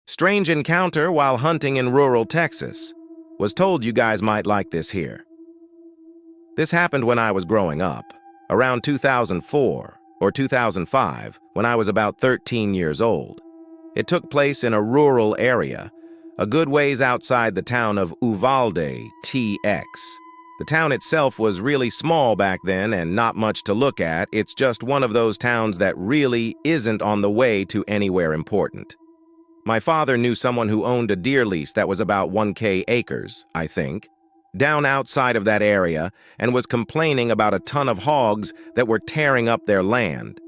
Strange encounter while hunting in rural Texas. Was told you guys might like this here. This happened when I was growing up, around 2004 or 2005, when I was about 13 years old. It took place in a rural area, a good ways outside the town of Uvalde, TX. The town itself was really small back then and not much to look at. It's just one of those towns that really isn't on the way to anywhere important. My father knew someone who owned a deer lease that was about 1K acres, I think, down outside of that area, and was complaining about a ton of hogs that were tearing up their land.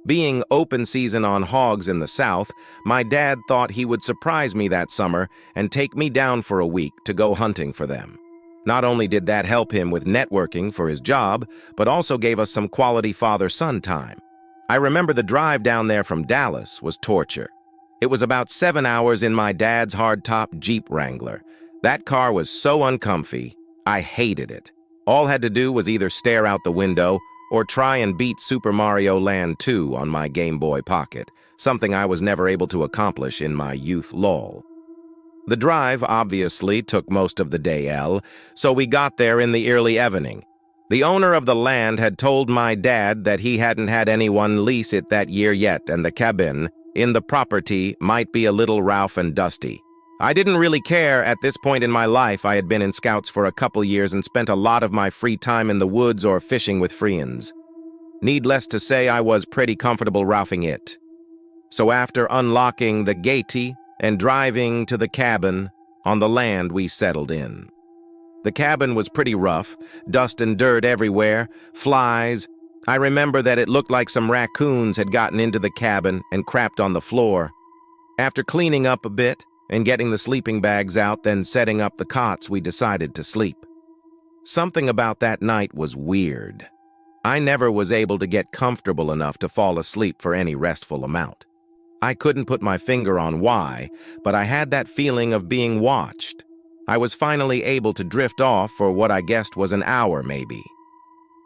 Being open season on hogs in the South, my dad thought he would surprise me that summer and take me down for a week to go hunting for them. Not only did that help him with networking for his job, but also gave us some quality father-son time. I remember the drive down there from Dallas was torture. It was about 7 hours in my dad's hardtop Jeep Wrangler. That car was so uncomfy, I hated it. All had to do was either stare out the window or try and beat Super Mario Land 2 on my Game Boy Pocket, something I was never able to accomplish in my youth lull. The drive obviously took most of the day, so we got there in the early evening. The owner of the land had told my dad that he hadn't had anyone lease it that year yet, and the cabin in the property might be a little rough and dusty. I didn't really care at this point in my life. I had been in scouts for a couple years and spent a lot of my free time in the woods or fishing with friends. Needless to say, I was pretty comfortable roughing it. So after unlocking the gatey and driving to the cabin on the land, we settled in. The cabin was pretty rough, dust and dirt everywhere, flies. I remember that it looked like some raccoons had gotten into the cabin and crapped on the floor. After cleaning up a bit and getting the sleeping bags out, then setting up the cots, we decided to sleep. Something about that night was weird. I never was able to get comfortable enough to fall asleep for any restful amount. I couldn't put my finger on why, but I had that feeling of being watched. I was finally able to drift off for what I guessed was an hour, maybe.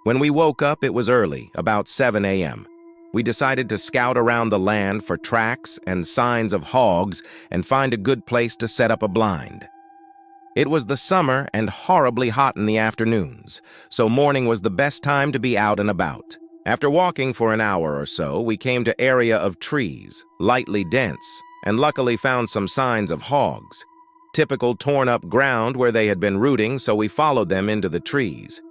When we woke up, it was early, about 7 a.m. We decided to scout around the land for tracks and signs of hogs and find a good place to set up a blind. It was the summer and horribly hot in the afternoons, so morning was the best time to be out and about. After walking for an hour or so, we came to area of trees, lightly dense, and luckily found some signs of hogs. Typical torn-up ground where they had been rooting, so we followed them into the trees.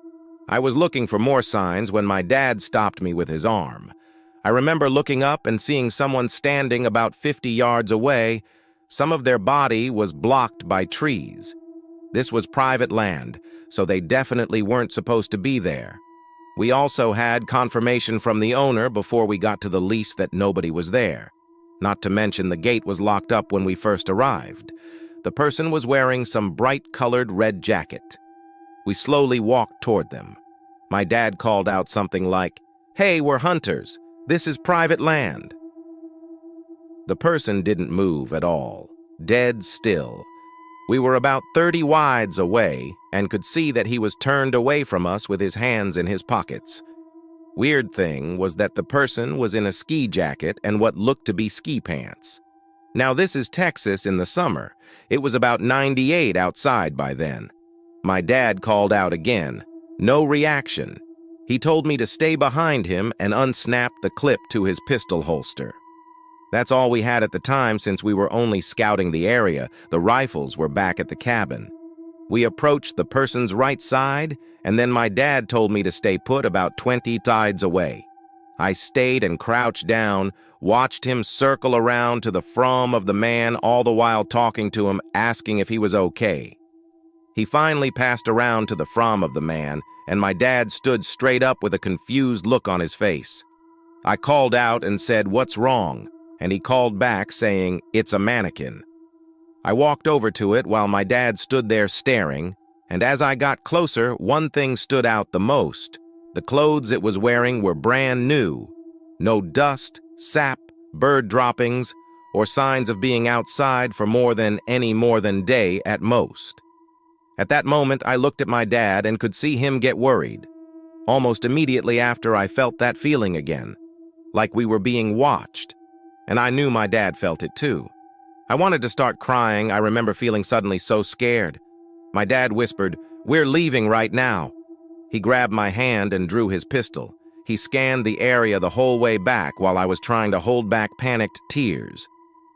I was looking for more signs when my dad stopped me with his arm. I remember looking up and seeing someone standing about 50 yards away. Some of their body was blocked by trees. This was private land, so they definitely weren't supposed to be there. We also had confirmation from the owner before we got to the lease that nobody was there. Not to mention the gate was locked up when we first arrived. The person was wearing some bright-colored red jacket. We slowly walked toward them. My dad called out something like, "Hey, we're hunters. This is private land." The person didn't move at all, dead still. We were about 30 yards away and could see that he was turned away from us with his hands in his pockets. Weird thing was that the person was in a ski jacket and what looked to be ski pants. Now this is Texas in the summer. It was about 98 outside by then. My dad called out again. No reaction. He told me to stay behind him and unsnap the clip to his pistol holster. That's all we had at the time since we were only scouting the area. The rifles were back at the cabin. We approached the person's right side, and then my dad told me to stay put about 20 yards away. I stayed and crouched down, watched him circle around to the front of the man, all the while talking to him, asking if he was okay. He finally passed around to the front of the man, and my dad stood straight up with a confused look on his face. I called out and said, "What's wrong?" And he called back saying, "It's a mannequin." I walked over to it while my dad stood there staring, and as I got closer, one thing stood out the most. The clothes it was wearing were brand new. No dust, sap, bird droppings, or signs of being outside for more than day at most. At that moment, I looked at my dad and could see him get worried. Almost immediately after, I felt that feeling again, like we were being watched. And I knew my dad felt it too. I wanted to start crying. I remember feeling suddenly so scared. My dad whispered, "We're leaving right now." He grabbed my hand and drew his pistol. He scanned the area the whole way back while I was trying to hold back panicked tears.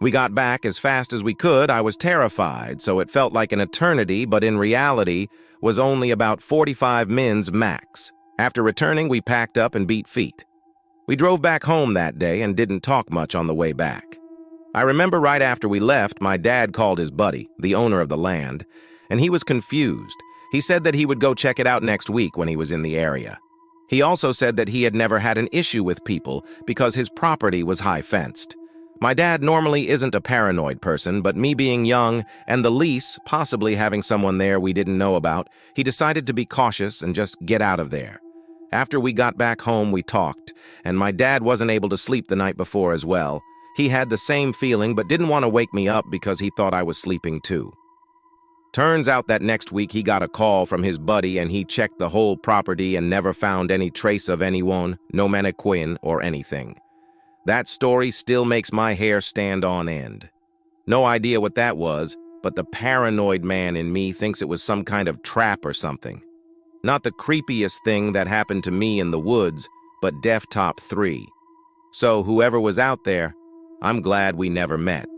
We got back as fast as we could. I was terrified, so it felt like an eternity, but in reality was only about 45 minutes max. After returning, we packed up and beat feet. We drove back home that day and didn't talk much on the way back. I remember right after we left, my dad called his buddy, the owner of the land, and he was confused. He said that he would go check it out next week when he was in the area. He also said that he had never had an issue with people because his property was high-fenced. My dad normally isn't a paranoid person, but me being young and the lease possibly having someone there we didn't know about, he decided to be cautious and just get out of there. After we got back home, we talked, and my dad wasn't able to sleep the night before as well. He had the same feeling but didn't want to wake me up because he thought I was sleeping too. Turns out that next week he got a call from his buddy and he checked the whole property and never found any trace of anyone, no mannequin or anything. That story still makes my hair stand on end. No idea what that was, but the paranoid man in me thinks it was some kind of trap or something. Not the creepiest thing that happened to me in the woods, but Deaf Top 3. So whoever was out there, I'm glad we never met.